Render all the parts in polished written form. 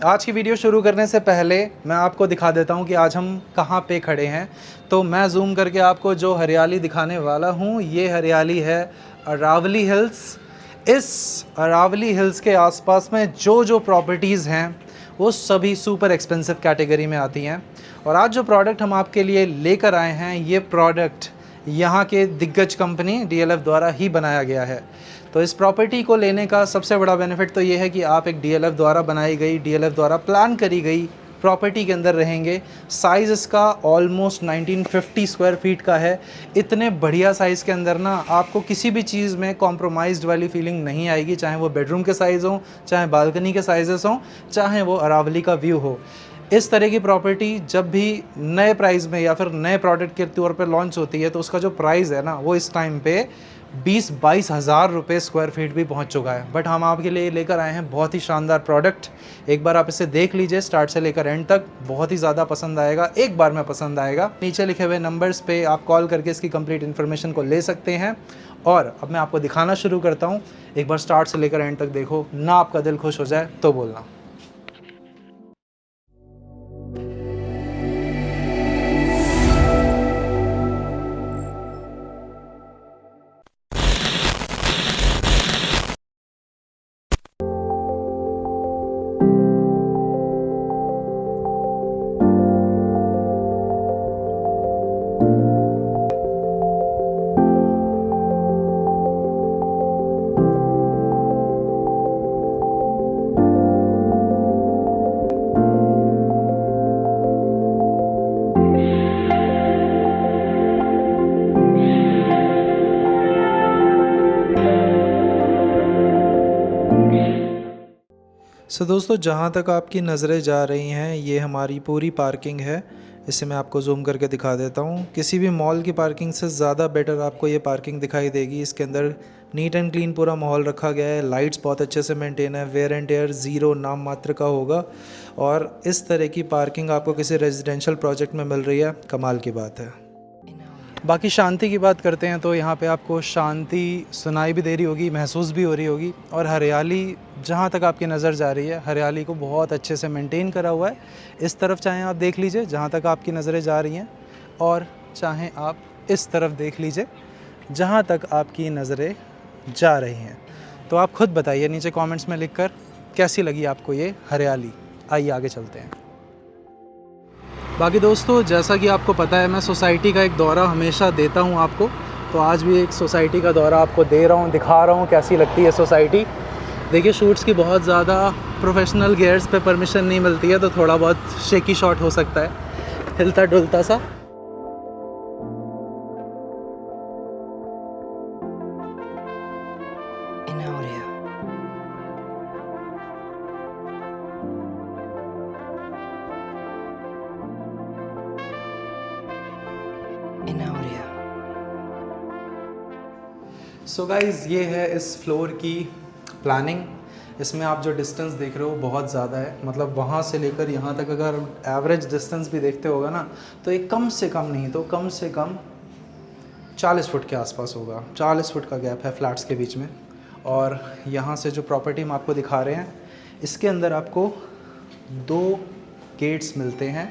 आज की वीडियो शुरू करने से पहले मैं आपको दिखा देता हूं कि आज हम कहां पे खड़े हैं। तो मैं जूम करके आपको जो हरियाली दिखाने वाला हूं, ये हरियाली है अरावली हिल्स। इस अरावली हिल्स के आसपास में जो प्रॉपर्टीज़ हैं वो सभी सुपर एक्सपेंसिव कैटेगरी में आती हैं। और आज जो प्रोडक्ट हम आपके लिए लेकर आए हैं, ये प्रोडक्ट यहाँ के दिग्गज कंपनी DLF द्वारा ही बनाया गया है। तो इस प्रॉपर्टी को लेने का सबसे बड़ा बेनिफिट तो ये है कि आप एक DLF द्वारा बनाई गई, DLF द्वारा प्लान करी गई प्रॉपर्टी के अंदर रहेंगे। साइज़ इसका ऑलमोस्ट 1950 स्क्वायर फीट का है। इतने बढ़िया साइज़ के अंदर ना आपको किसी भी चीज़ में कॉम्प्रोमाइज़्ड वाली फीलिंग नहीं आएगी, चाहे वो बेडरूम के साइज़ हों, चाहे बालकनी के साइज़ेस हों, चाहे वो अरावली का व्यू हो। इस तरह की प्रॉपर्टी जब भी नए प्राइस में या फिर नए प्रोडक्ट के तौर पे लॉन्च होती है, तो उसका जो प्राइस है ना, वो इस टाइम पे 20-22 हज़ार रुपये स्क्वायर फीट भी पहुंच चुका है। बट हम आपके लिए लेकर आए हैं बहुत ही शानदार प्रोडक्ट। एक बार आप इसे देख लीजिए स्टार्ट से लेकर एंड तक, बहुत ही ज़्यादा पसंद आएगा, एक बार में पसंद आएगा। नीचे लिखे हुए नंबर्स पे आप कॉल करके इसकी कंप्लीट इन्फॉर्मेशन को ले सकते हैं। और अब मैं आपको दिखाना शुरू करता हूँ। एक बार स्टार्ट से लेकर एंड तक देखो, ना आपका दिल खुश हो जाए तो बोलना। दोस्तों, जहाँ तक आपकी नज़रें जा रही हैं, ये हमारी पूरी पार्किंग है। इसे मैं आपको जूम करके दिखा देता हूँ। किसी भी मॉल की पार्किंग से ज़्यादा बेटर आपको ये पार्किंग दिखाई देगी। इसके अंदर नीट एंड क्लीन पूरा माहौल रखा गया है। लाइट्स बहुत अच्छे से मेंटेन है। वेयर एंड टेयर ज़ीरो नाम मात्र का होगा। और इस तरह की पार्किंग आपको किसी रेजिडेंशियल प्रोजेक्ट में मिल रही है, कमाल की बात है। बाकी शांति की बात करते हैं तो यहाँ पे आपको शांति सुनाई भी दे रही होगी, महसूस भी हो रही होगी। और हरियाली, जहाँ तक आपकी नज़र जा रही है, हरियाली को बहुत अच्छे से मेंटेन करा हुआ है। इस तरफ चाहे आप देख लीजिए जहाँ तक आपकी नज़रें जा रही हैं, और चाहे आप इस तरफ देख लीजिए जहाँ तक आपकी नज़रें जा रही हैं। तो आप खुद बताइए नीचे कॉमेंट्स में लिख कर कैसी लगी आपको ये हरियाली। आइए आगे चलते हैं। बाकी दोस्तों, जैसा कि आपको पता है, मैं सोसाइटी का एक दौरा हमेशा देता हूं आपको। तो आज भी एक सोसाइटी का दौरा आपको दे रहा हूं, दिखा रहा हूं कैसी लगती है सोसाइटी। देखिए, शूट्स की बहुत ज़्यादा प्रोफेशनल गियर्स पे परमिशन नहीं मिलती है, तो थोड़ा बहुत शेकी शॉट हो सकता है, हिलता डुलता सा। सो गाइज़, ये है इस फ्लोर की प्लानिंग। इसमें आप जो डिस्टेंस देख रहे हो बहुत ज़्यादा है। मतलब वहाँ से लेकर यहाँ तक अगर एवरेज डिस्टेंस भी देखते होगा ना, तो ये कम से कम नहीं तो कम से कम 40 फुट के आसपास होगा। 40 फुट का गैप है फ्लैट्स के बीच में। और यहाँ से जो प्रॉपर्टी हम आपको दिखा रहे हैं, इसके अंदर आपको 2 गेट्स मिलते हैं।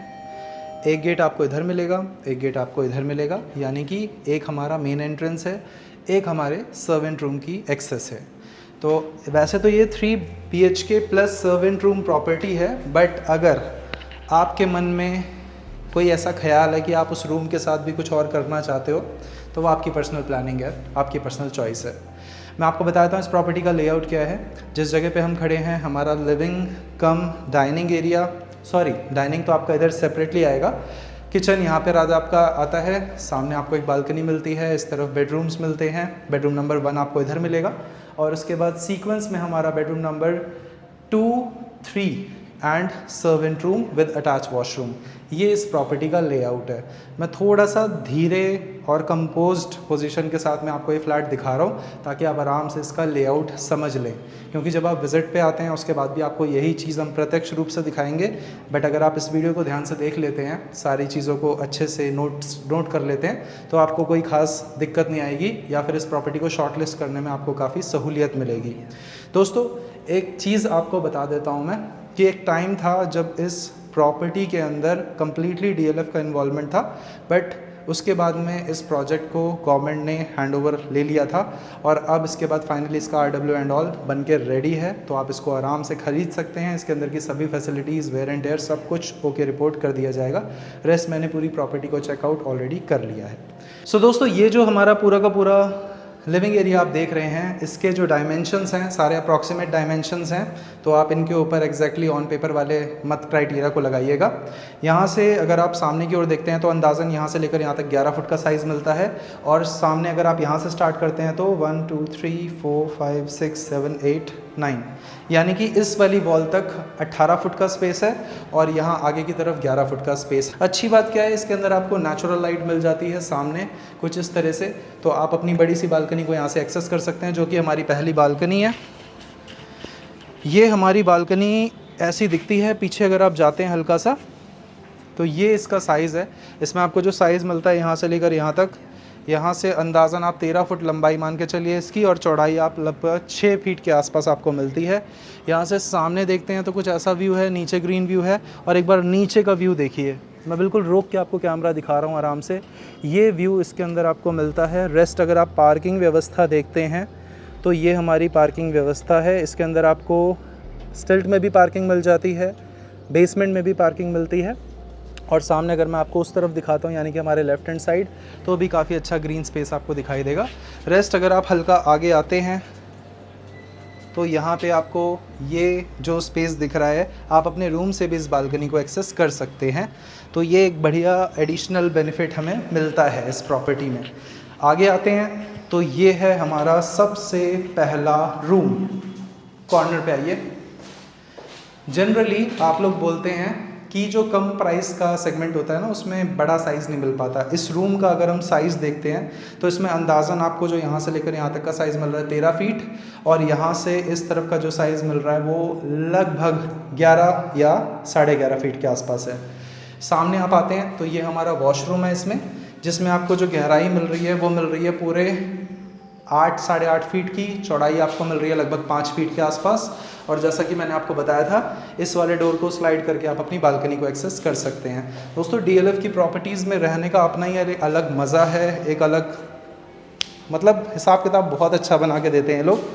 एक गेट आपको इधर मिलेगा, एक गेट आपको इधर मिलेगा। यानी कि एक हमारा मेन एंट्रेंस है, एक हमारे सर्वेंट रूम की एक्सेस है। तो वैसे तो ये 3 BHK plus servant room property है, बट अगर आपके मन में कोई ऐसा ख्याल है कि आप उस रूम के साथ भी कुछ और करना चाहते हो, तो वो आपकी पर्सनल प्लानिंग है, आपकी पर्सनल चॉइस है। मैं आपको बताता हूँ इस प्रॉपर्टी का लेआउट क्या है। जिस जगह पे हम खड़े हैं, हमारा लिविंग कम डाइनिंग एरिया, सॉरी डाइनिंग तो आपका इधर सेपरेटली आएगा। किचन यहाँ पर आपका आता है, सामने आपको एक बालकनी मिलती है, इस तरफ बेडरूम्स मिलते हैं। बेडरूम नंबर 1 आपको इधर मिलेगा, और उसके बाद सीक्वेंस में हमारा bedroom number 2, 3 and servant room with attach washroom. ये इस प्रॉपर्टी का लेआउट है। मैं थोड़ा सा धीरे और कंपोज्ड पोजीशन के साथ में आपको ये फ्लैट दिखा रहा हूँ, ताकि आप आराम से इसका लेआउट समझ लें। क्योंकि जब आप विज़िट पे आते हैं उसके बाद भी आपको यही चीज़ हम प्रत्यक्ष रूप से दिखाएंगे। बट अगर आप इस वीडियो को ध्यान से देख लेते हैं, सारी चीज़ों को अच्छे से नोट कर लेते हैं, तो आपको कोई ख़ास दिक्कत नहीं आएगी, या फिर इस प्रॉपर्टी को शॉर्टलिस्ट करने में आपको काफ़ी सहूलियत मिलेगी। दोस्तों, एक चीज़ आपको बता देता हूँ मैं कि एक टाइम था जब इस प्रॉपर्टी के अंदर कम्प्लीटली डीएलएफ का इन्वॉल्वमेंट था, बट उसके बाद में इस प्रोजेक्ट को गवर्नमेंट ने हैंडओवर ले लिया था और अब इसके बाद फाइनली इसका आरडब्ल्यू एंड ऑल बन के रेडी है। तो आप इसको आराम से ख़रीद सकते हैं। इसके अंदर की सभी फैसिलिटीज़, वेयर एंड टेयर सब कुछ ओके रिपोर्ट कर दिया जाएगा। रेस्ट मैंने पूरी प्रॉपर्टी को चेकआउट ऑलरेडी कर लिया है। सो दोस्तों, ये जो हमारा पूरा का पूरा लिविंग एरिया आप देख रहे हैं, इसके जो डायमेंशंस हैं सारे अप्रॉक्सीमेट डायमेंशंस हैं, तो आप इनके ऊपर एग्जैक्टली ऑन पेपर वाले मत क्राइटेरिया को लगाइएगा। यहाँ से अगर आप सामने की ओर देखते हैं तो अंदाज़न यहाँ से लेकर यहाँ तक 11 फुट का साइज़ मिलता है, और सामने अगर आप यहाँ से स्टार्ट करते हैं तो 1 2 3 4 5 6 7 8 9, यानी कि इस वाली वॉल तक 18 फुट का स्पेस है और यहाँ आगे की तरफ 11 फुट का स्पेस। अच्छी बात क्या है, इसके अंदर आपको नेचुरल लाइट मिल जाती है सामने कुछ इस तरह से, तो आप अपनी बड़ी सी बालकनी को यहाँ से एक्सेस कर सकते हैं, जो कि हमारी पहली बालकनी है। ये हमारी बालकनी ऐसी दिखती है। पीछे अगर आप जाते हैं हल्का सा तो ये इसका साइज़ है। इसमें आपको जो साइज़ मिलता है यहाँ से लेकर यहाँ तक, यहाँ से अंदाज़न आप 13 फुट लंबाई मान के चलिए इसकी, और चौड़ाई आप लगभग 6 फीट के आसपास आपको मिलती है। यहाँ से सामने देखते हैं तो कुछ ऐसा व्यू है, नीचे ग्रीन व्यू है, और एक बार नीचे का व्यू देखिए। मैं बिल्कुल रोक के आपको कैमरा दिखा रहा हूँ आराम से। ये व्यू इसके अंदर आपको मिलता है। रेस्ट अगर आप पार्किंग व्यवस्था देखते हैं तो ये हमारी पार्किंग व्यवस्था है। इसके अंदर आपको स्टिल्ट में भी पार्किंग मिल जाती है, बेसमेंट में भी पार्किंग मिलती है, और सामने अगर मैं आपको उस तरफ दिखाता हूँ यानी कि हमारे लेफ़्ट हैंड साइड, तो भी काफ़ी अच्छा ग्रीन स्पेस आपको दिखाई देगा। रेस्ट अगर आप हल्का आगे आते हैं तो यहाँ पे आपको ये जो स्पेस दिख रहा है, आप अपने रूम से भी इस बालकनी को एक्सेस कर सकते हैं। तो ये एक बढ़िया एडिशनल बेनिफिट हमें मिलता है इस प्रॉपर्टी में। आगे आते हैं तो ये है हमारा सबसे पहला रूम। कॉर्नर पे आइए। जनरली आप लोग बोलते हैं कि जो कम प्राइस का सेगमेंट होता है ना, उसमें बड़ा साइज़ नहीं मिल पाता। इस रूम का अगर हम साइज़ देखते हैं तो इसमें अंदाज़न आपको जो यहाँ से लेकर यहाँ तक का साइज़ मिल रहा है 13 फीट, और यहाँ से इस तरफ का जो साइज़ मिल रहा है वो लगभग 11 या 11.5 फीट के आसपास है। सामने आप आते हैं तो ये हमारा वॉशरूम है इसमें, जिसमें आपको जो गहराई मिल रही है वो मिल रही है पूरे 8 साढ़े 8 फीट की। चौड़ाई आपको मिल रही है लगभग 5 फीट के आसपास, और जैसा कि मैंने आपको बताया था, इस वाले डोर को स्लाइड करके आप अपनी बालकनी को एक्सेस कर सकते हैं। दोस्तों, डीएलएफ की प्रॉपर्टीज़ में रहने का अपना ही अलग मज़ा है, एक अलग मतलब हिसाब किताब बहुत अच्छा बना के देते हैं लोग।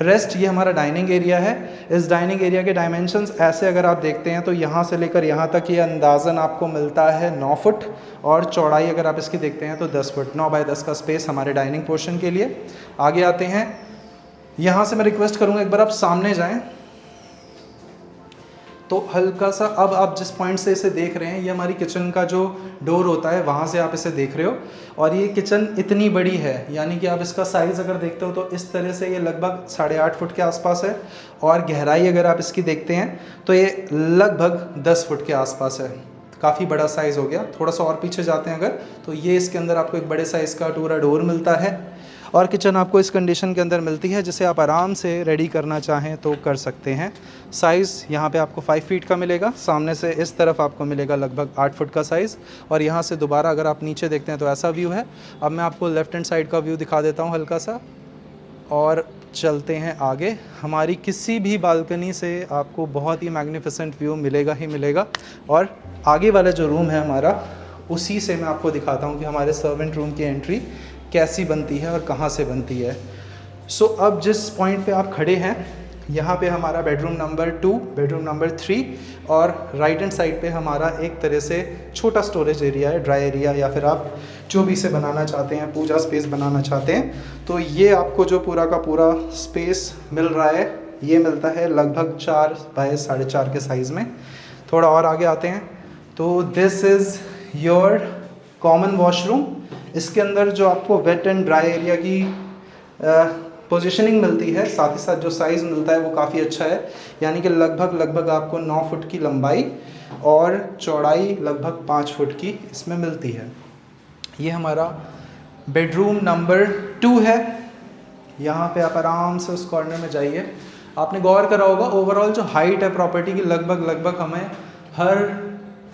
रेस्ट ये हमारा डाइनिंग एरिया है। इस डाइनिंग एरिया के डायमेंशंस ऐसे अगर आप देखते हैं तो यहाँ से लेकर यहाँ तक ये अंदाज़न आपको मिलता है 9 फुट, और चौड़ाई अगर आप इसकी देखते हैं तो 10 फुट। 9 बाय 10 का स्पेस हमारे डाइनिंग पोर्शन के लिए। आगे आते हैं, यहाँ से मैं रिक्वेस्ट करूँगा एक बार आप सामने जाएं तो हल्का सा, अब आप जिस पॉइंट से इसे देख रहे हैं ये हमारी किचन का जो डोर होता है, वहाँ से आप इसे देख रहे हो, और ये किचन इतनी बड़ी है, यानी कि आप इसका साइज़ अगर देखते हो तो इस तरह से ये लगभग 8.5 फुट के आसपास है, और गहराई अगर आप इसकी देखते हैं तो ये लगभग 10 फुट के आसपास है। काफ़ी बड़ा साइज़ हो गया। थोड़ा सा और पीछे जाते हैं अगर, तो ये इसके अंदर आपको एक बड़े साइज़ का पूरा डोर मिलता है, और किचन आपको इस कंडीशन के अंदर मिलती है जिसे आप आराम से रेडी करना चाहें तो कर सकते हैं। साइज़ यहाँ पे आपको 5 फीट का मिलेगा, सामने से इस तरफ आपको मिलेगा लगभग 8 फुट का साइज़, और यहाँ से दोबारा अगर आप नीचे देखते हैं तो ऐसा व्यू है। अब मैं आपको लेफ़्ट हैंड साइड का व्यू दिखा देता हूँ हल्का सा, और चलते हैं आगे। हमारी किसी भी बालकनी से आपको बहुत ही मैग्निफिसेंट व्यू मिलेगा ही मिलेगा। और आगे वाला जो रूम है हमारा, उसी से मैं आपको दिखाता हूँ कि हमारे सर्वेंट रूम की एंट्री कैसी बनती है और कहाँ से बनती है। सो अब जिस पॉइंट पे आप खड़े हैं, यहाँ पे हमारा बेडरूम नंबर 2, बेडरूम नंबर 3, और राइट हैंड साइड पे हमारा एक तरह से छोटा स्टोरेज एरिया है, ड्राई एरिया, या फिर आप जो भी इसे बनाना चाहते हैं, पूजा स्पेस बनाना चाहते हैं, तो ये आपको जो पूरा का पूरा स्पेस मिल रहा है, ये मिलता है लगभग 4 बाय 4.5 के साइज़ में। थोड़ा और आगे आते हैं तो this is your common washroom. इसके अंदर जो आपको वेट एंड ड्राई एरिया की पोजीशनिंग मिलती है, साथ ही साथ जो साइज़ मिलता है वो काफ़ी अच्छा है, यानी कि लगभग आपको 9 फुट की लंबाई और चौड़ाई लगभग 5 फुट की इसमें मिलती है। ये हमारा बेडरूम नंबर 2 है। यहाँ पे आप आराम से उस कॉर्नर में जाइए। आपने गौर करा होगा ओवरऑल जो हाइट है प्रॉपर्टी की, लगभग हमें हर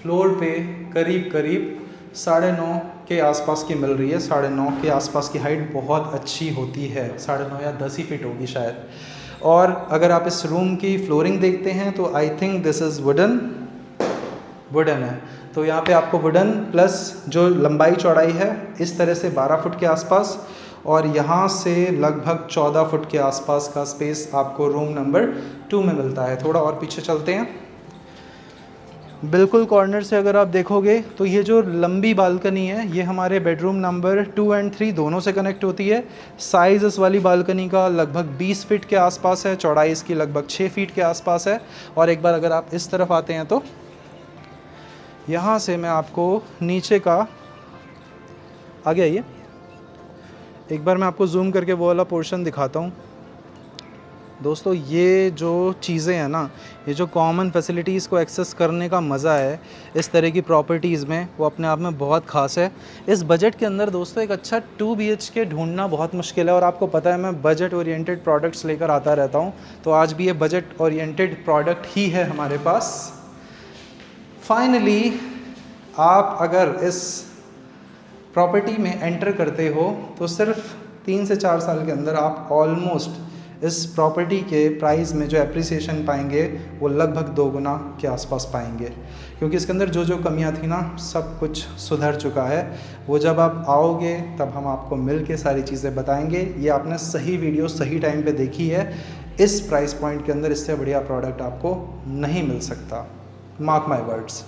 फ्लोर पे करीब 9.5 के आसपास की मिल रही है। 9.5 के आसपास की हाइट बहुत अच्छी होती है, 9.5 या 10 ही फीट होगी शायद। और अगर आप इस रूम की फ्लोरिंग देखते हैं तो I think this is wooden है। तो यहाँ पे आपको वुडन प्लस जो लंबाई चौड़ाई है इस तरह से 12 फुट के आसपास, और यहाँ से लगभग 14 फुट के आसपास का स्पेस आपको रूम नंबर 2 में मिलता है। थोड़ा और पीछे चलते हैं। बिल्कुल कॉर्नर से अगर आप देखोगे तो ये जो लंबी बालकनी है ये हमारे बेडरूम नंबर 2 और 3 दोनों से कनेक्ट होती है। साइज़ इस वाली बालकनी का लगभग 20 फीट के आसपास है, चौड़ाई इसकी लगभग 6 फीट के आसपास है। और एक बार अगर आप इस तरफ आते हैं तो यहाँ से मैं आपको नीचे का आगे आइए, एक बार मैं आपको जूम करके वो वाला पोर्शन दिखाता हूँ। दोस्तों ये जो चीज़ें हैं ना, ये जो कॉमन फैसिलिटीज़ को एक्सेस करने का मज़ा है इस तरह की प्रॉपर्टीज़ में, वो अपने आप में बहुत ख़ास है। इस बजट के अंदर दोस्तों एक अच्छा 2 BHK ढूंढना बहुत मुश्किल है, और आपको पता है मैं बजट ओरिएंटेड प्रोडक्ट्स लेकर आता रहता हूँ, तो आज भी ये बजट ओरिएंटेड प्रोडक्ट ही है हमारे पास। फाइनली आप अगर इस प्रॉपर्टी में एंटर करते हो तो सिर्फ 3 से 4 साल के अंदर आप ऑलमोस्ट इस प्रॉपर्टी के प्राइस में जो एप्रिसिएशन पाएंगे वो लगभग 2 गुना के आसपास पाएंगे, क्योंकि इसके अंदर जो जो कमियां थी ना सब कुछ सुधर चुका है। वो जब आप आओगे तब हम आपको मिल के सारी चीज़ें बताएंगे। ये आपने सही वीडियो सही टाइम पे देखी है। इस प्राइस पॉइंट के अंदर इससे बढ़िया प्रोडक्ट आपको नहीं मिल सकता, मार्क माई वर्ड्स।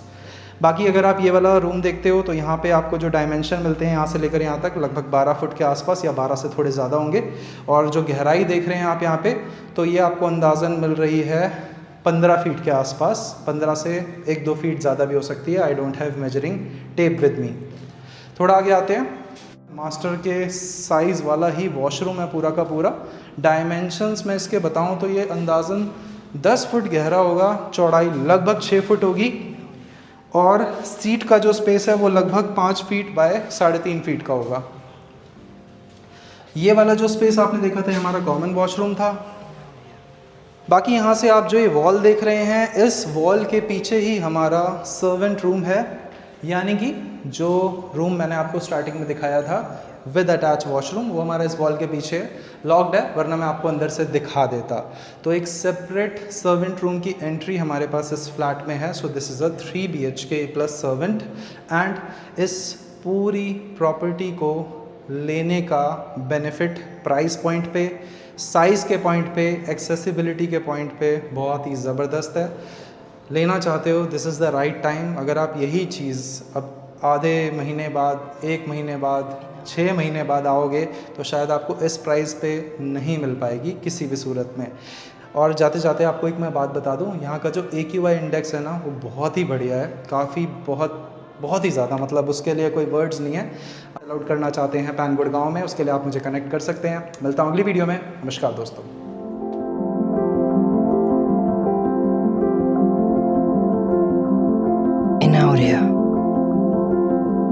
बाकी अगर आप ये वाला रूम देखते हो तो यहाँ पे आपको जो डायमेंशन मिलते हैं यहाँ से लेकर यहाँ तक लगभग 12 फुट के आसपास या 12 से थोड़े ज़्यादा होंगे। और जो गहराई देख रहे हैं आप यहाँ पे, तो ये आपको अंदाज़न मिल रही है 15 फीट के आसपास, 15 से 1-2 फीट ज़्यादा भी हो सकती है। I don't have measuring tape with me. थोड़ा आगे आते हैं। मास्टर के साइज़ वाला ही वॉशरूम है पूरा का पूरा। डायमेंशंस में इसके बताऊँ तो ये अंदाज़न 10 फुट गहरा होगा, चौड़ाई लगभग 6 फुट होगी, और सीट का जो स्पेस है वो लगभग 5 फीट बाय 3.5 फीट का होगा। ये वाला जो स्पेस आपने देखा था हमारा कॉमन वॉशरूम था। बाकी यहाँ से आप जो ये वॉल देख रहे हैं, इस वॉल के पीछे ही हमारा सर्वेंट रूम है, यानी कि जो रूम मैंने आपको स्टार्टिंग में दिखाया था विद अटैच वॉशरूम, वो हमारा इस वॉल के पीछे लॉक्ड है, वरना मैं आपको अंदर से दिखा देता। तो एक सेपरेट सर्वेंट रूम की एंट्री हमारे पास इस फ्लैट में है। So this is a 3 BHK plus servant. And इस पूरी प्रॉपर्टी को लेने का बेनिफिट प्राइस पॉइंट पे, साइज़ के पॉइंट पे, एक्सेसिबिलिटी के पॉइंट पे बहुत ही ज़बरदस्त है। लेना चाहते हो, this is the right time. अगर आप यही चीज़ अब आधे महीने बाद, 1 महीने बाद, 6 महीने बाद आओगे तो शायद आपको इस प्राइस पे नहीं मिल पाएगी किसी भी सूरत में। और जाते जाते आपको एक मैं बात बता दूं, यहाँ का जो AQI इंडेक्स है ना वो बहुत ही बढ़िया है, काफ़ी बहुत ही ज़्यादा, मतलब उसके लिए कोई वर्ड्स नहीं है। अलाउड करना चाहते हैं पैन गुड़गांव में, उसके लिए आप मुझे कनेक्ट कर सकते हैं। मिलता हूँ अगली वीडियो में। नमस्कार दोस्तों।